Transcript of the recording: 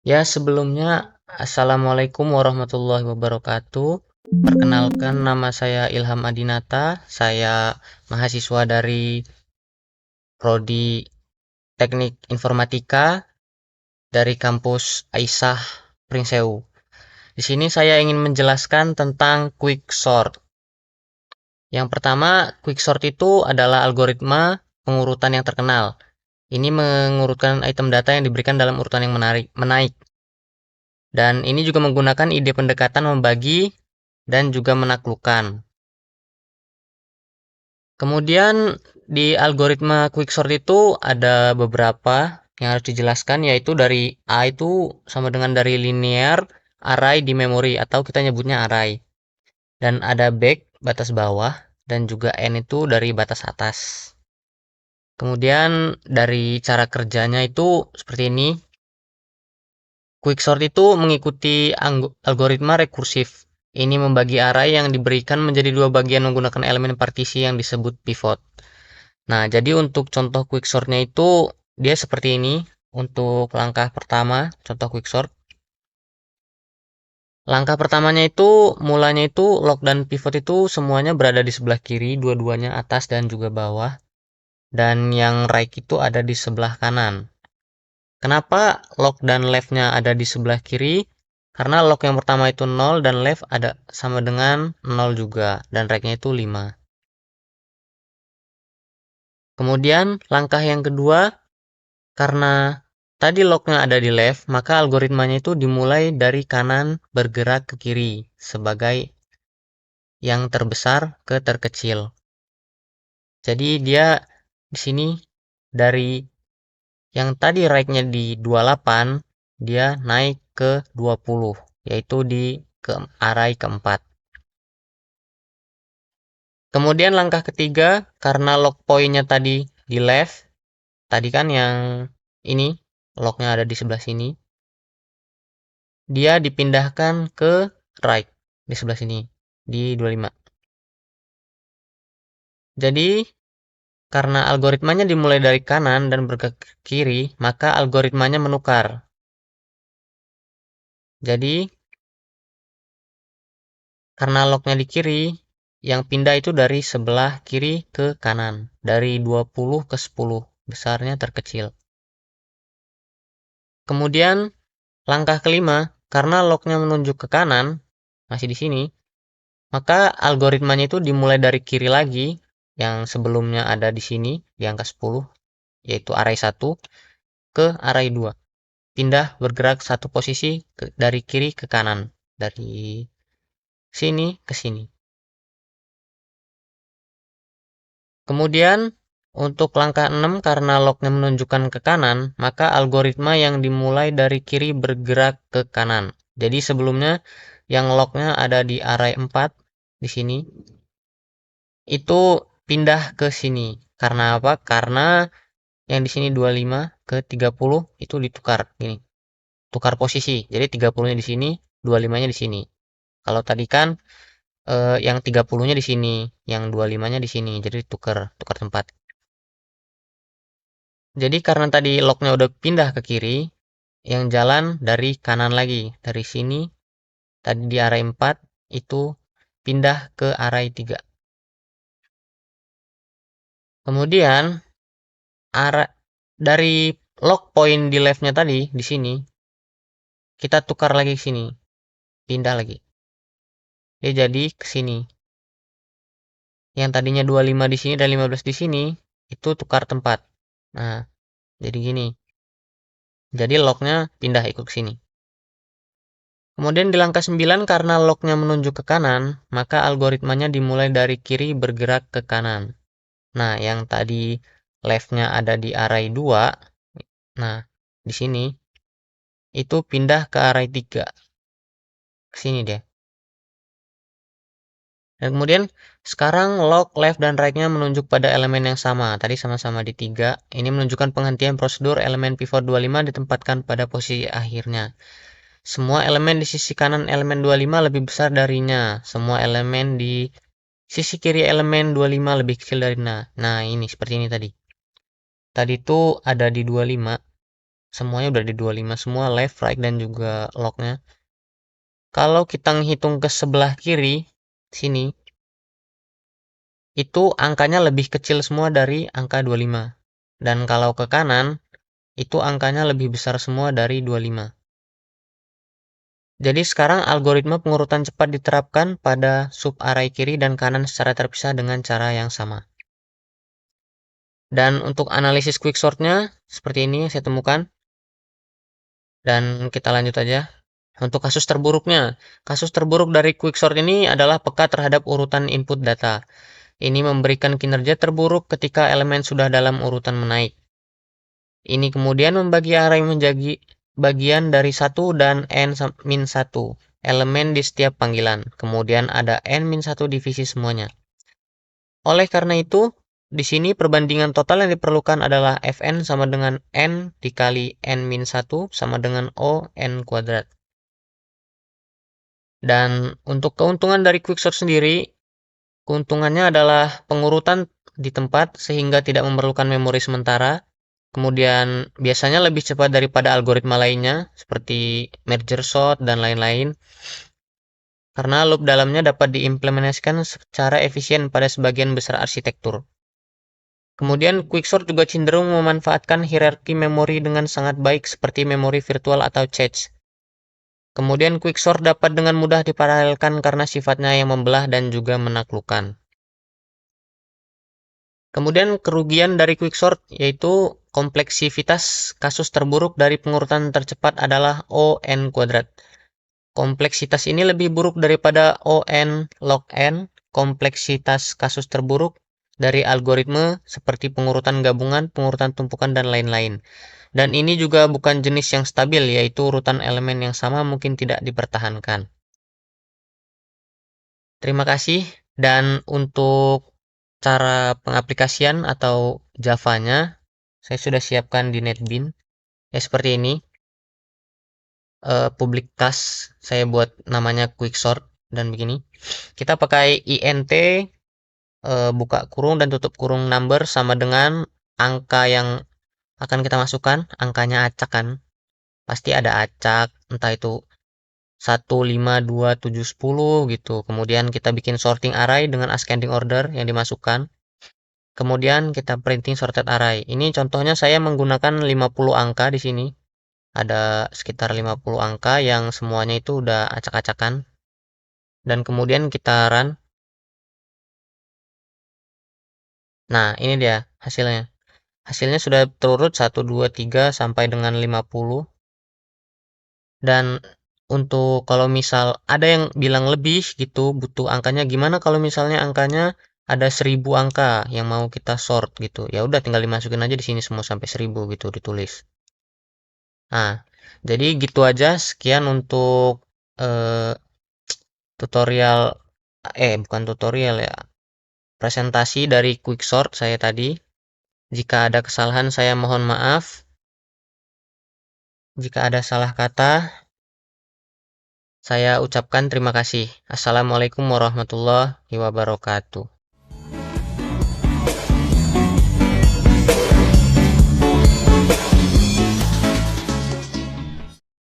Ya, sebelumnya, Assalamualaikum warahmatullahi wabarakatuh. Perkenalkan, nama saya Ilham Adinata. Saya mahasiswa dari Prodi Teknik Informatika dari kampus Aisyah Pringsewu. Di sini saya ingin menjelaskan tentang quicksort. Yang pertama, quicksort itu adalah algoritma pengurutan yang terkenal. Ini mengurutkan item data yang diberikan dalam urutan yang menaik. Dan ini juga menggunakan ide pendekatan membagi dan juga menaklukkan. Kemudian di algoritma quicksort itu ada beberapa yang harus dijelaskan, yaitu dari A itu sama dengan dari linear array di memori atau kita nyebutnya array. Dan ada back batas bawah dan juga N itu dari batas atas. Kemudian dari cara kerjanya itu seperti ini. Quicksort itu mengikuti algoritma rekursif. Ini membagi array yang diberikan menjadi dua bagian menggunakan elemen partisi yang disebut pivot. Nah, jadi untuk contoh quicksortnya itu dia seperti ini. Untuk langkah pertama, contoh quicksort. Langkah pertamanya itu mulanya itu lock dan pivot itu semuanya berada di sebelah kiri, dua-duanya atas dan juga bawah. Dan yang right itu ada di sebelah kanan. Kenapa lock dan left-nya ada di sebelah kiri? Karena lock yang pertama itu 0 dan left ada sama dengan 0 juga. Dan right-nya itu 5. Kemudian langkah yang kedua, karena tadi lock-nya ada di left, maka algoritmanya itu dimulai dari kanan bergerak ke kiri sebagai yang terbesar ke terkecil. Jadi dia di sini dari yang tadi right-nya di 28, dia naik ke 20, yaitu di array keempat. Kemudian langkah ketiga, karena lock point-nya tadi di left, tadi kan yang ini, lock-nya ada di sebelah sini, dia dipindahkan ke right, di sebelah sini, di 25. Jadi, karena algoritmanya dimulai dari kanan dan bergerak ke kiri, maka algoritmanya menukar. Jadi, karena lock-nya di kiri, yang pindah itu dari sebelah kiri ke kanan. Dari 20 ke 10, besarnya terkecil. Kemudian, langkah kelima, karena lock-nya menunjuk ke kanan, masih di sini, maka algoritmanya itu dimulai dari kiri lagi, yang sebelumnya ada di sini, di angka 10, yaitu array 1, ke array 2. Pindah bergerak satu posisi dari kiri ke kanan. Dari sini ke sini. Kemudian, untuk langkah 6, karena lock-nya menunjukkan ke kanan, maka algoritma yang dimulai dari kiri bergerak ke kanan. Jadi sebelumnya, yang lock-nya ada di array 4, di sini, itu pindah ke sini. Karena apa? Karena yang di sini 25 ke 30 itu ditukar gini. Tukar posisi. Jadi 30-nya di sini, 25-nya di sini. Kalau tadi kan yang 30-nya di sini, yang 25-nya di sini. Jadi tukar tempat. Jadi karena tadi lock-nya udah pindah ke kiri, yang jalan dari kanan lagi. Dari sini, tadi di array 4, itu pindah ke array 3. Kemudian, dari lock point di left-nya tadi, di sini, kita tukar lagi ke sini. Pindah lagi. Dia jadi ke sini. Yang tadinya 25 di sini dan 15 di sini, itu tukar tempat. Nah, jadi gini. Jadi lock-nya pindah ikut ke sini. Kemudian di langkah 9, karena lock-nya menunjuk ke kanan, maka algoritmanya dimulai dari kiri bergerak ke kanan. Nah, yang tadi left-nya ada di array 2, nah, di sini, itu pindah ke array 3. Ke sini dia. Dan kemudian, sekarang lock, left, dan right-nya menunjuk pada elemen yang sama. Tadi sama-sama di 3. Ini menunjukkan penghentian prosedur elemen pivot 25 ditempatkan pada posisi akhirnya. Semua elemen di sisi kanan elemen 25 lebih besar darinya. Semua elemen di sisi kiri elemen 25 lebih kecil darinya. Nah, ini seperti ini tadi. Tadi tuh ada di 25. Semuanya udah di 25 semua, left, right, dan juga locknya. Kalau kita ngitung ke sebelah kiri, sini, itu angkanya lebih kecil semua dari angka 25. Dan kalau ke kanan, itu angkanya lebih besar semua dari 25. Jadi sekarang algoritma pengurutan cepat diterapkan pada sub-array kiri dan kanan secara terpisah dengan cara yang sama. Dan untuk analisis quicksortnya, seperti ini saya temukan. Dan kita lanjut aja. Untuk kasus terburuknya, kasus terburuk dari quicksort ini adalah peka terhadap urutan input data. Ini memberikan kinerja terburuk ketika elemen sudah dalam urutan menaik. Ini kemudian membagi array menjadi bagian dari 1 dan n-1 elemen di setiap panggilan. Kemudian ada n-1 divisi semuanya. Oleh karena itu, di sini perbandingan total yang diperlukan adalah fn sama dengan n dikali n-1 sama dengan o n kuadrat. Dan untuk keuntungan dari quicksort sendiri, keuntungannya adalah pengurutan di tempat sehingga tidak memerlukan memori sementara. Kemudian biasanya lebih cepat daripada algoritma lainnya seperti merger sort dan lain-lain. Karena loop dalamnya dapat diimplementasikan secara efisien pada sebagian besar arsitektur. Kemudian quicksort juga cenderung memanfaatkan hierarki memori dengan sangat baik seperti memori virtual atau cache. Kemudian quicksort dapat dengan mudah diparalelkan karena sifatnya yang membelah dan juga menaklukkan. Kemudian kerugian dari quicksort yaitu kompleksivitas kasus terburuk dari pengurutan tercepat adalah O(n)². Kompleksitas ini lebih buruk daripada O(n) log n. Kompleksitas kasus terburuk dari algoritma seperti pengurutan gabungan, pengurutan tumpukan, dan lain-lain. Dan ini juga bukan jenis yang stabil, yaitu urutan elemen yang sama mungkin tidak dipertahankan. Terima kasih. Dan untuk cara pengaplikasian atau Java-nya, saya sudah siapkan di NetBeans. Ya seperti ini. Public task saya buat namanya quicksort dan begini. Kita pakai int buka kurung dan tutup kurung number sama dengan angka yang akan kita masukkan, angkanya acak kan. Pasti ada acak, entah itu 1, 5, 2, 7, 10 gitu. Kemudian kita bikin sorting array dengan ascending order yang dimasukkan. Kemudian kita printing sorted array. Ini contohnya saya menggunakan 50 angka di sini. Ada sekitar 50 angka yang semuanya itu udah acak-acakan. Dan kemudian kita run. Nah, ini dia hasilnya. Hasilnya sudah terurut 1, 2, 3 sampai dengan 50. Dan untuk kalau misal ada yang bilang lebih gitu, butuh angkanya gimana kalau misalnya angkanya ada 1000 angka yang mau kita sort gitu. Ya udah tinggal dimasukin aja di sini semua sampai 1000 gitu ditulis. Nah, jadi gitu aja. Sekian untuk eh, tutorial bukan tutorial ya. Presentasi dari quicksort saya tadi. Jika ada kesalahan saya mohon maaf. Jika ada salah kata, saya ucapkan terima kasih. Assalamualaikum warahmatullahi wabarakatuh.